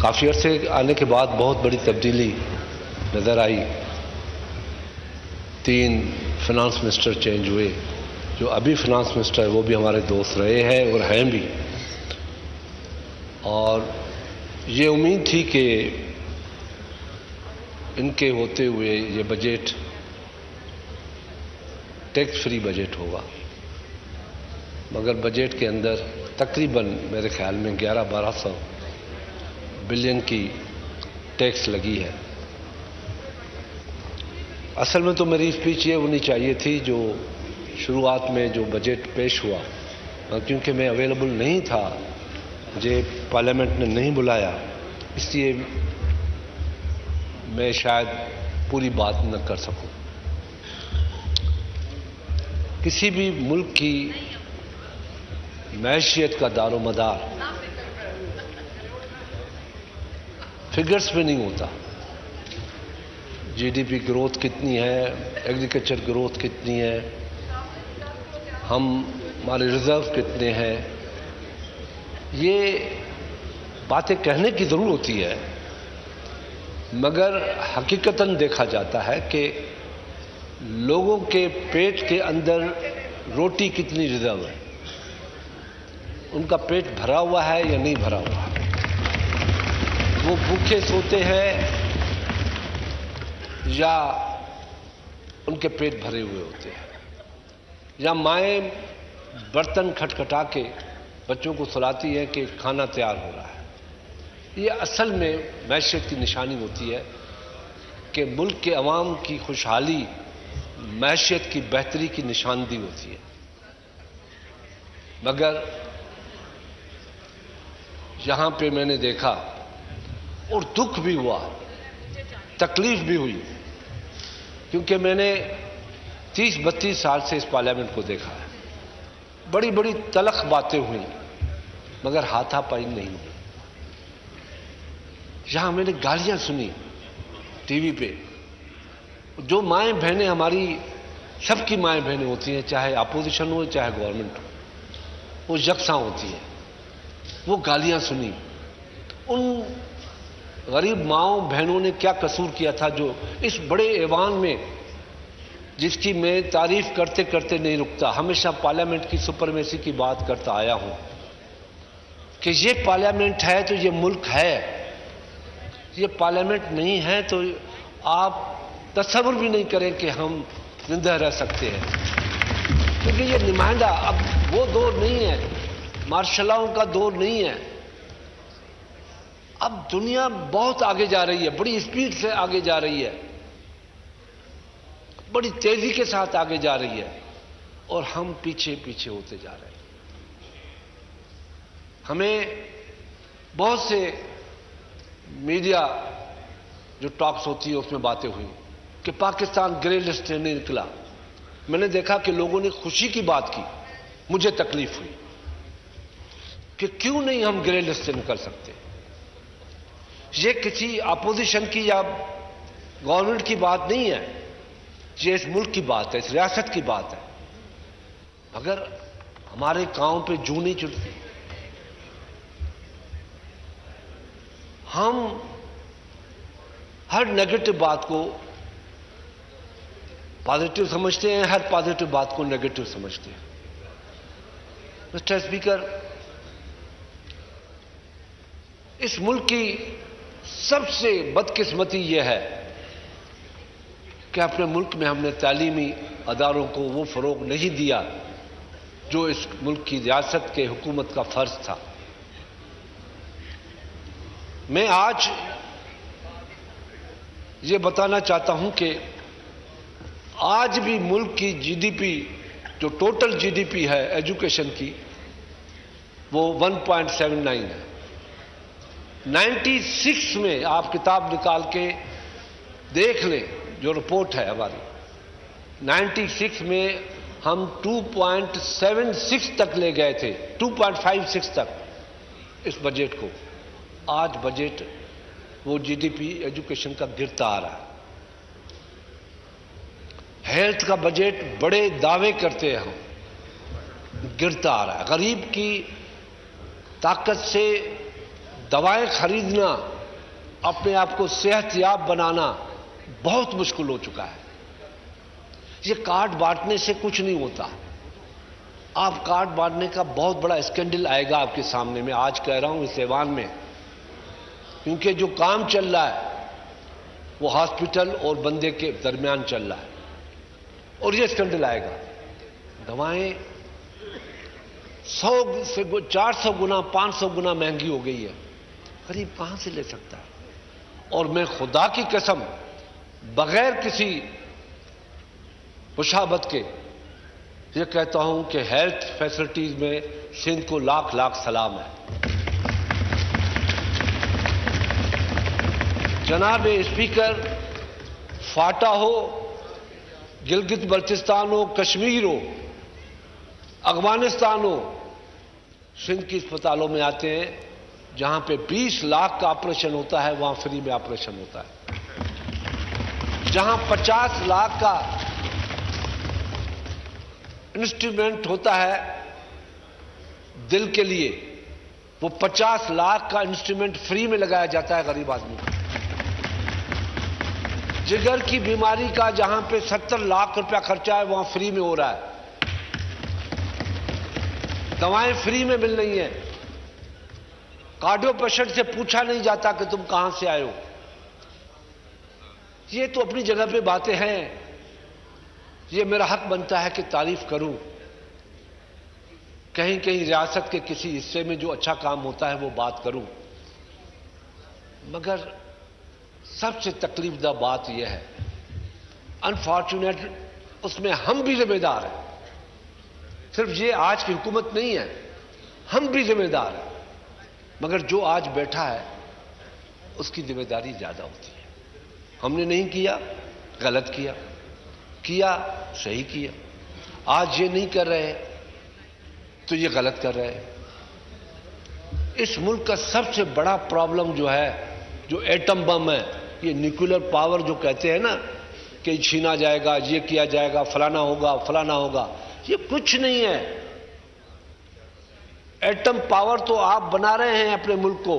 کافی عرصے آنے کے بعد بہت بڑی تبدیلی نظر آئی. 3 فنانس منسٹر چینج ہوئے. جو ابھی فنانس منسٹر ہے وہ بھی ہمارے دوست رہے ہیں اور ہیں بھی. اور یہ امید تھی کہ ان کے ہوتے ہوئے یہ بجٹ ٹیکس فری بجٹ ہوگا، مگر بجٹ کے اندر تقریباً میرے خیال میں 1100-1200 بلین کی ٹیکس لگی ہے. اصل میں تو میری اسپیچ یہ ہونی چاہیے تھی جو شروعات میں جو بجٹ پیش ہوا، کیونکہ میں اویلیبل نہیں تھا، مجھے پارلیمنٹ نے نہیں بلایا، اس لیے میں شاید پوری بات نہ کر سکوں. کسی بھی ملک کی معیشت کا دار و مدار فگرز میں نہیں ہوتا. جی ڈی پی گروتھ کتنی ہے، ایگریکلچر گروتھ کتنی ہے، ہمارے ریزرو کتنے ہیں، یہ باتیں کہنے کی ضرور ہوتی ہے، مگر حقیقتاً دیکھا جاتا ہے کہ لوگوں کے پیٹ کے اندر روٹی کتنی ریزرو ہے، ان کا پیٹ بھرا ہوا ہے یا نہیں بھرا ہوا ہے، وہ بھوکے سوتے ہیں یا ان کے پیٹ بھرے ہوئے ہوتے ہیں، یا مائیں برتن کھٹکھٹا کے بچوں کو سلاتی ہیں کہ کھانا تیار ہو رہا ہے. یہ اصل میں معیشت کی نشانی ہوتی ہے کہ ملک کے عوام کی خوشحالی معیشت کی بہتری کی نشاندہی ہوتی ہے. مگر یہاں پہ میں نے دیکھا اور دکھ بھی ہوا، تکلیف بھی ہوئی، کیونکہ میں نے 30-32 سال سے اس پارلیمنٹ کو دیکھا ہے. بڑی بڑی تلخ باتیں ہوئیں مگر ہاتھا پائی نہیں ہوئی. یہاں میں نے گالیاں سنی ٹی وی پہ. جو مائیں بہنیں ہماری سب کی مائیں بہنیں ہوتی ہیں، چاہے اپوزیشن ہو چاہے گورنمنٹ ہو، وہ یکساں ہوتی ہیں. وہ گالیاں سنی. ان غریب ماؤں بہنوں نے کیا قصور کیا تھا جو اس بڑے ایوان میں، جس کی میں تعریف کرتے کرتے نہیں رکتا، ہمیشہ پارلیمنٹ کی سپرمیسی کی بات کرتا آیا ہوں کہ یہ پارلیمنٹ ہے تو یہ ملک ہے، یہ پارلیمنٹ نہیں ہے تو آپ تصور بھی نہیں کریں کہ ہم زندہ رہ سکتے ہیں. کیونکہ یہ نمائندہ، اب وہ دور نہیں ہے، مارشلاؤں کا دور نہیں ہے. اب دنیا بہت آگے جا رہی ہے، بڑی اسپیڈ سے آگے جا رہی ہے، بڑی تیزی کے ساتھ آگے جا رہی ہے، اور ہم پیچھے پیچھے ہوتے جا رہے ہیں. ہمیں بہت سے میڈیا جو ٹاکس ہوتی ہے اس میں باتیں ہوئی کہ پاکستان گرے لسٹ سے نہیں نکلا. میں نے دیکھا کہ لوگوں نے خوشی کی بات کی، مجھے تکلیف ہوئی کہ کیوں نہیں ہم گرے لسٹ سے نکل سکتے. یہ کسی اپوزیشن کی یا گورنمنٹ کی بات نہیں ہے، یہ اس ملک کی بات ہے، اس ریاست کی بات ہے. مگر ہمارے کاؤں پہ جوں نہیں چڑھتی. ہم ہر نیگیٹو بات کو پازیٹو سمجھتے ہیں، ہر پازیٹو بات کو نیگیٹو سمجھتے ہیں. مسٹر اسپیکر، اس ملک کی سب سے بدقسمتی یہ ہے کہ اپنے ملک میں ہم نے تعلیمی اداروں کو وہ فروغ نہیں دیا جو اس ملک کی ریاست کے حکومت کا فرض تھا. میں آج یہ بتانا چاہتا ہوں کہ آج بھی ملک کی جی ڈی پی، جو ٹوٹل جی ڈی پی ہے ایجوکیشن کی، وہ 1.79 ہے. 96 میں آپ کتاب نکال کے دیکھ لیں، جو رپورٹ ہے ہماری، 96 میں ہم 2.76 تک لے گئے تھے، 2.56 تک اس بجٹ کو. آج بجٹ وہ جی ڈی پی ایجوکیشن کا گرتا آ رہا ہے. ہیلتھ کا بجٹ بڑے دعوے کرتے ہیں ہم، گرتا آ رہا ہے. غریب کی طاقت سے دوائیں خریدنا اپنے آپ کو صحت یاب بنانا بہت مشکل ہو چکا ہے. یہ کارڈ بانٹنے سے کچھ نہیں ہوتا. آپ کارڈ بانٹنے کا بہت بڑا اسکینڈل آئے گا آپ کے سامنے. میں آج کہہ رہا ہوں اس ایوان میں, کیونکہ جو کام چل رہا ہے وہ ہاسپٹل اور بندے کے درمیان چل رہا ہے, اور یہ اسکینڈل آئے گا. دوائیں 100 سے 400 گنا 500 گنا مہنگی ہو گئی ہے. غریب کہاں سے لے سکتا ہے؟ اور میں خدا کی قسم بغیر کسی مشابہت کے یہ کہتا ہوں کہ ہیلتھ فیسلٹیز میں سندھ کو لاکھ لاکھ سلام ہے. جناب اسپیکر, فاٹا ہو, گلگت بلتستان ہو, کشمیر ہو, افغانستان ہو, سندھ کی اسپتالوں میں آتے ہیں جہاں پہ 20 لاکھ کا آپریشن ہوتا ہے وہاں فری میں آپریشن ہوتا ہے. جہاں 50 لاکھ کا انسٹرومنٹ ہوتا ہے دل کے لیے, وہ 50 لاکھ کا انسٹرومنٹ فری میں لگایا جاتا ہے غریب آدمی کو. جگر کی بیماری کا جہاں پہ 70 لاکھ روپیہ خرچہ ہے وہاں فری میں ہو رہا ہے. دوائیں فری میں مل رہی ہیں. کارڈیو پیشنٹ سے پوچھا نہیں جاتا کہ تم کہاں سے آئے ہو. یہ تو اپنی جگہ پہ باتیں ہیں. یہ میرا حق بنتا ہے کہ تعریف کروں. کہیں کہیں ریاست کے کسی حصے میں جو اچھا کام ہوتا ہے وہ بات کروں. مگر سب سے تکلیف دہ بات یہ ہے, انفارچونیٹ اس میں ہم بھی ذمہ دار ہیں. صرف یہ آج کی حکومت نہیں ہے, ہم بھی ذمہ دار ہیں. مگر جو آج بیٹھا ہے اس کی ذمہ داری زیادہ ہوتی ہے. ہم نے نہیں کیا, غلط کیا, کیا صحیح کیا. آج یہ نہیں کر رہے تو یہ غلط کر رہے ہیں. اس ملک کا سب سے بڑا پرابلم جو ہے, جو ایٹم بم ہے, یہ نیوکلر پاور جو کہتے ہیں نا کہ چھینا جائے گا, یہ کیا جائے گا, فلانا ہوگا فلانا ہوگا, یہ کچھ نہیں ہے. ایٹم پاور تو آپ بنا رہے ہیں اپنے ملک کو.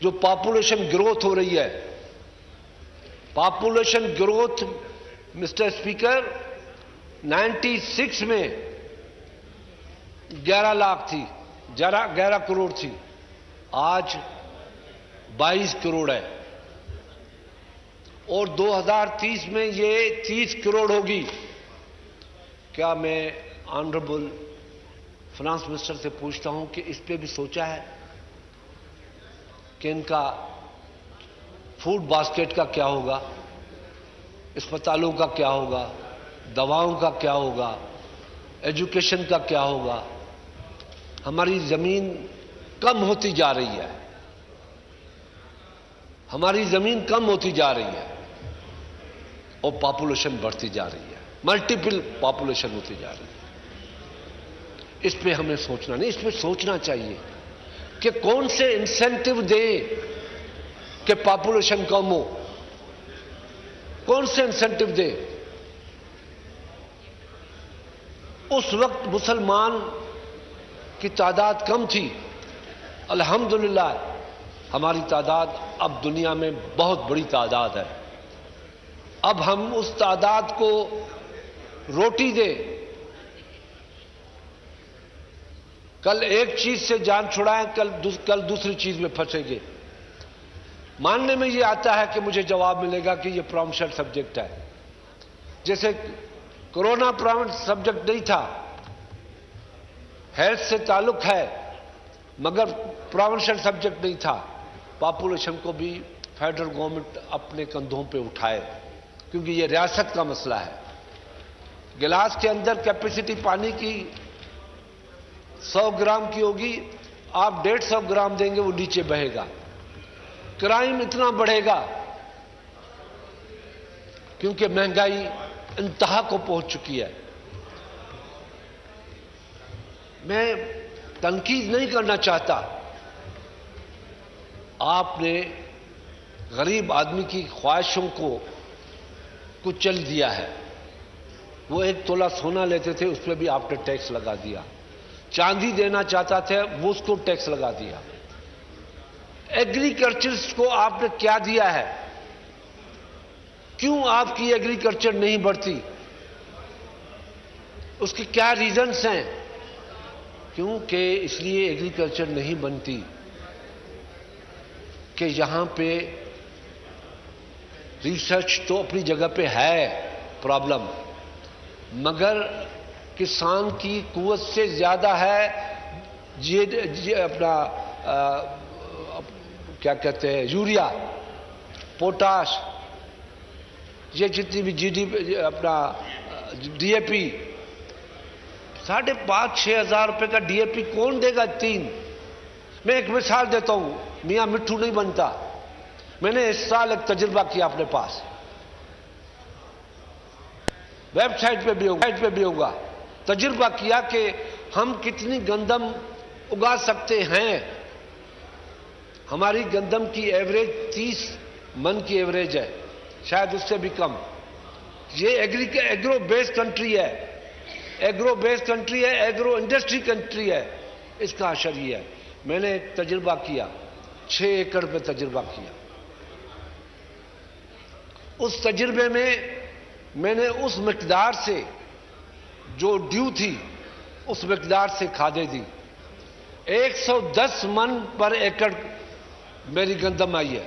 جو پاپولیشن گروتھ ہو رہی ہے, پاپولیشن گروتھ مسٹر اسپیکر 96 میں 11 لاکھ تھی, 11 کروڑ تھی, آج 22 کروڑ ہے, اور 2030 میں یہ 30 کروڑ ہوگی. کیا میں آنریبل فائنانس منسٹر سے پوچھتا ہوں کہ اس پہ بھی سوچا ہے کہ ان کا فوڈ باسکٹ کا کیا ہوگا, اسپتالوں کا کیا ہوگا, دواؤں کا کیا ہوگا, ایجوکیشن کا کیا ہوگا. ہماری زمین کم ہوتی جا رہی ہے, ہماری زمین کم ہوتی جا رہی ہے اور پاپولیشن بڑھتی جا رہی ہے, ملٹیپل پاپولیشن ہوتی جا رہی ہے. اس پہ ہمیں سوچنا نہیں, اس پہ سوچنا چاہیے کہ کون سے انسینٹیو دیں کہ پاپولیشن کم ہو, کون سے انسینٹیو دیں. اس وقت مسلمان کی تعداد کم تھی, الحمدللہ ہماری تعداد اب دنیا میں بہت بڑی تعداد ہے. اب ہم اس تعداد کو روٹی دیں. کل ایک چیز سے جان چھڑائیں, کل دوسری چیز میں پھنسیں گے. ماننے میں یہ آتا ہے کہ مجھے جواب ملے گا کہ یہ پروونشل سبجیکٹ ہے. جیسے کورونا پروونشل سبجیکٹ نہیں تھا, ہیلتھ سے تعلق ہے مگر پروونشل سبجیکٹ نہیں تھا. پاپولیشن کو بھی فیڈرل گورنمنٹ اپنے کندھوں پہ اٹھائے, کیونکہ یہ ریاست کا مسئلہ ہے. گلاس کے اندر کیپیسٹی پانی کی 100 گرام کی ہوگی, آپ 150 گرام دیں گے وہ نیچے بہے گا. کرائم اتنا بڑھے گا کیونکہ مہنگائی انتہا کو پہنچ چکی ہے. میں تنقید نہیں کرنا چاہتا, آپ نے غریب آدمی کی خواہشوں کو کچل دیا ہے. وہ 1 تولہ سونا لیتے تھے, اس پہ بھی آپ نے ٹیکس لگا دیا. چاندی دینا چاہتا تھا وہ اس کو ٹیکس لگا دیا. ایگریکلچرسٹ کو آپ نے کیا دیا ہے؟ کیوں آپ کی ایگریکلچر نہیں بڑھتی؟ اس کے کیا ریزنز ہیں؟ کیونکہ اس لیے ایگریکلچر نہیں بنتی کہ یہاں پہ ریسرچ تو اپنی جگہ پہ ہے پرابلم، مگر کسان کی قوت سے زیادہ ہے اپنا کیا کہتے ہیں یوریا، پوٹاش، یہ جتنی بھی اپنا ڈی اے پی، 5,500-6 ہزار روپے کا ڈی اے پی کون دے گا؟ میں ایک مثال دیتا ہوں، میاں مٹھو نہیں بنتا. میں نے اس سال ایک تجربہ کیا اپنے پاس، ویب سائٹ پہ بھی ہوگا، تجربہ کیا کہ ہم کتنی گندم اگا سکتے ہیں. ہماری گندم کی ایوریج 30 من کی ایوریج ہے، شاید اس سے بھی کم. یہ ایگرو بیس کنٹری ہے، ایگرو انڈسٹری کنٹری ہے. اس کا اثر یہ ہے. میں نے ایک تجربہ کیا، 6 ایکڑ پہ تجربہ کیا. اس تجربے میں نے اس مقدار سے جو ڈیو تھی اس مقدار سے کھادیں دی. 110 من پر ایکڑ میری گندم آئی ہے.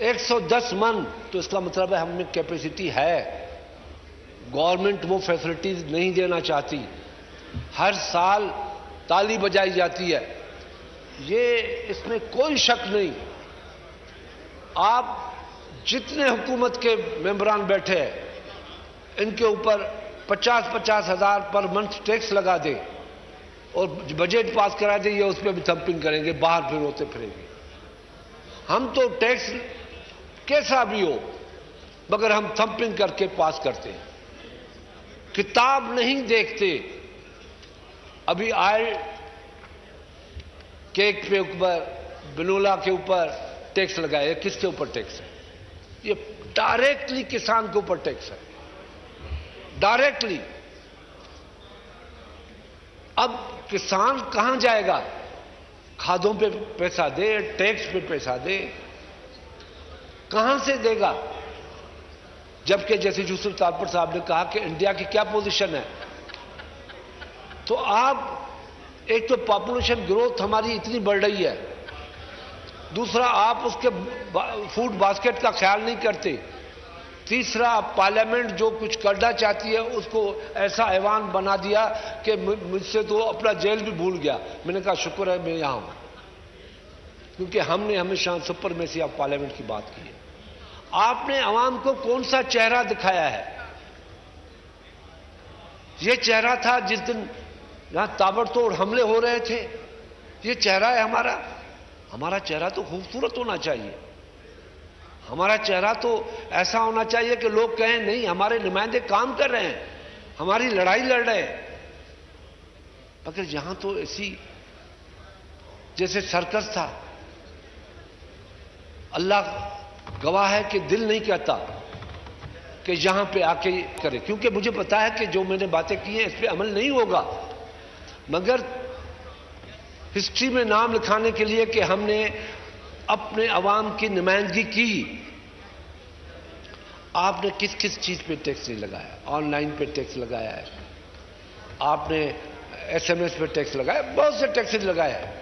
110 من، تو اس کا مطلب ہے ہم میں کیپیسٹی ہے. گورنمنٹ وہ فیسلٹیز نہیں دینا چاہتی، ہر سال تالی بجائی جاتی ہے. اس میں کوئی شک نہیں. آپ جتنے حکومت کے ممبران بیٹھے ہیں ان کے اوپر 50-50 ہزار پر منتھ ٹیکس لگا دیں اور بجٹ پاس کرا دیں، یہ اس پہ بھی تھمپنگ کریں گے، باہر پھر ہوتے پھریں گے. ہم تو ٹیکس کیسا بھی ہو مگر ہم تھمپنگ کر کے پاس کرتے ہیں، کتاب نہیں دیکھتے. ابھی آئل کیک پہ اوپر، بنولا کے اوپر ٹیکس لگایا. کس کے اوپر ٹیکس ہے؟ یہ ڈائریکٹلی کسان کے اوپر ٹیکس ہے، ڈائریکٹلی. اب کسان کہاں جائے گا؟ کھادوں پہ پیسہ دے، ٹیکس پہ پیسہ دے، کہاں سے دے گا؟ جبکہ جیسے یوسف تالپور صاحب نے کہا کہ انڈیا کی کیا پوزیشن ہے، تو آپ ایک تو پاپولیشن گروتھ ہماری اتنی بڑھ رہی ہے، دوسرا آپ اس کے فوڈ باسکٹ کا خیال نہیں کرتے، تیسرا پارلیمنٹ جو کچھ کرنا چاہتی ہے اس کو ایسا ایوان بنا دیا کہ مجھ سے تو اپنا جیل بھی بھول گیا. میں نے کہا شکر ہے میں یہاں ہوں، کیونکہ ہم نے ہمیشہ سپرمیسی آف پارلیمنٹ کی بات کی ہے. آپ نے عوام کو کون سا چہرہ دکھایا ہے؟ یہ چہرہ تھا جس دن یہاں تابڑ توڑ حملے ہو رہے تھے. یہ چہرہ ہے ہمارا. ہمارا چہرہ تو خوبصورت ہونا چاہیے. ہمارا چہرہ تو ایسا ہونا چاہیے کہ لوگ کہیں نہیں ہمارے نمائندے کام کر رہے ہیں، ہماری لڑائی لڑ رہے ہیں. مگر یہاں تو ایسی جیسے سرکس تھا. اللہ گواہ ہے کہ دل نہیں کہتا کہ یہاں پہ آ کے کرے، کیونکہ مجھے پتا ہے کہ جو میں نے باتیں کی ہیں اس پہ عمل نہیں ہوگا. مگر ہسٹری میں نام لکھانے کے لیے کہ ہم نے اپنے عوام کی نمائندگی کی. آپ نے کس کس چیز پہ ٹیکس نہیں لگایا؟ آن لائن پہ ٹیکس لگایا ہے، آپ نے ایس ایم ایس پہ ٹیکس لگایا، بہت سے ٹیکسز لگایا ہے.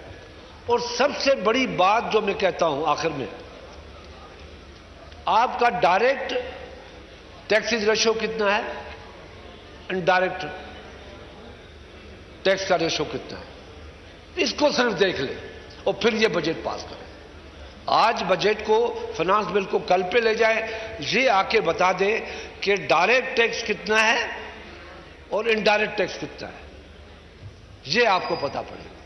اور سب سے بڑی بات جو میں کہتا ہوں آخر میں، آپ کا ڈائریکٹ ٹیکسز ریشو کتنا ہے، انڈائریکٹ ٹیکس کا ریشو کتنا ہے، اس کو صرف دیکھ لیں اور پھر یہ بجٹ پاس کریں. آج بجٹ کو فنانس بل کو کل پہ لے جائیں، یہ آ کے بتا دیں کہ ڈائریکٹ ٹیکس کتنا ہے اور انڈائریکٹ ٹیکس کتنا ہے. یہ آپ کو پتا پڑے گا.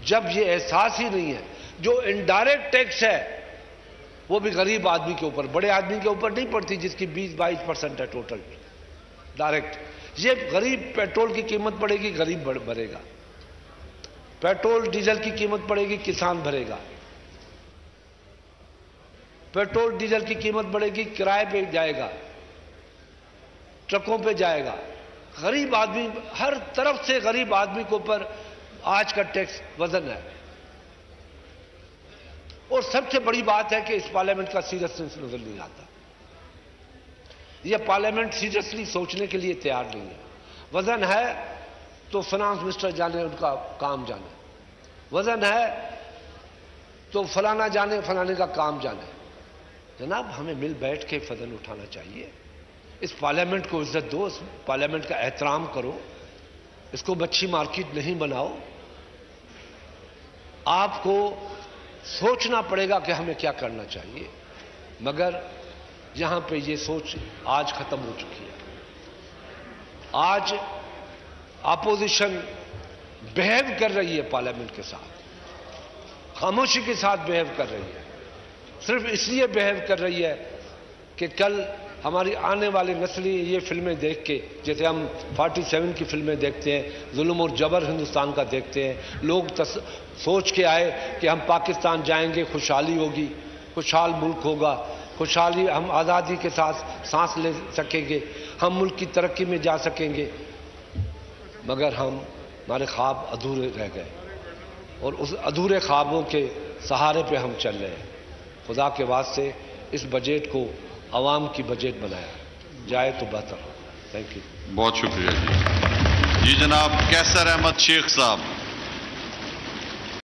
جب یہ احساس ہی نہیں ہے، جو انڈائریکٹ ٹیکس ہے وہ بھی غریب آدمی کے اوپر، بڑے آدمی کے اوپر نہیں پڑتی جس کی 20-22% ہے ٹوٹل ڈائریکٹ. یہ غریب پیٹرول کی قیمت بڑھے گی، غریب بھرے گا. پیٹرول ڈیزل کی قیمت بڑھے گی، کسان بھرے گا. پیٹرول ڈیزل کی قیمت بڑھے گی، کرائے پہ جائے گا، ٹرکوں پہ جائے گا. غریب آدمی، ہر طرف سے غریب آدمی کے اوپر آج کا ٹیکس وزن ہے. اور سب سے بڑی بات ہے کہ اس پارلیمنٹ کا سیریسنس نظر نہیں آتا. یہ پارلیمنٹ سیریسلی سوچنے کے لیے تیار نہیں ہے. وزن ہے تو فنانس منسٹر جانے ان کا کام جانے, وزن ہے تو فلانا جانے فلانے کا کام جانے. جناب ہمیں مل بیٹھ کے وزن اٹھانا چاہیے. اس پارلیمنٹ کو عزت دو, اس پارلیمنٹ کا احترام کرو, اس کو مچھی مارکیٹ نہیں بناؤ. آپ کو سوچنا پڑے گا کہ ہمیں کیا کرنا چاہیے, مگر یہاں پہ یہ سوچ آج ختم ہو چکی ہے. آج اپوزیشن بہیو کر رہی ہے پارلیمنٹ کے ساتھ, خاموشی کے ساتھ بہیو کر رہی ہے. صرف اس لیے بہیو کر رہی ہے کہ کل ہماری آنے والی نسلیں یہ فلمیں دیکھ کے, جیسے ہم 47 کی فلمیں دیکھتے ہیں, ظلم اور جبر ہندوستان کا دیکھتے ہیں, لوگ سوچ کے آئے کہ ہم پاکستان جائیں گے, خوشحالی ہوگی, خوشحال ملک ہوگا, خوشحالی, ہم آزادی کے ساتھ سانس لے سکیں گے, ہم ملک کی ترقی میں جا سکیں گے. مگر ہمارے خواب ادھورے رہ گئے, اور اس ادھورے خوابوں کے سہارے پہ ہم چل رہے ہیں. خدا کے واسطے اس بجٹ کو عوام کی بجٹ بنایا جائے تو بہتر. Thank you. بہت شکریہ جی. جناب کیسر احمد شیخ صاحب.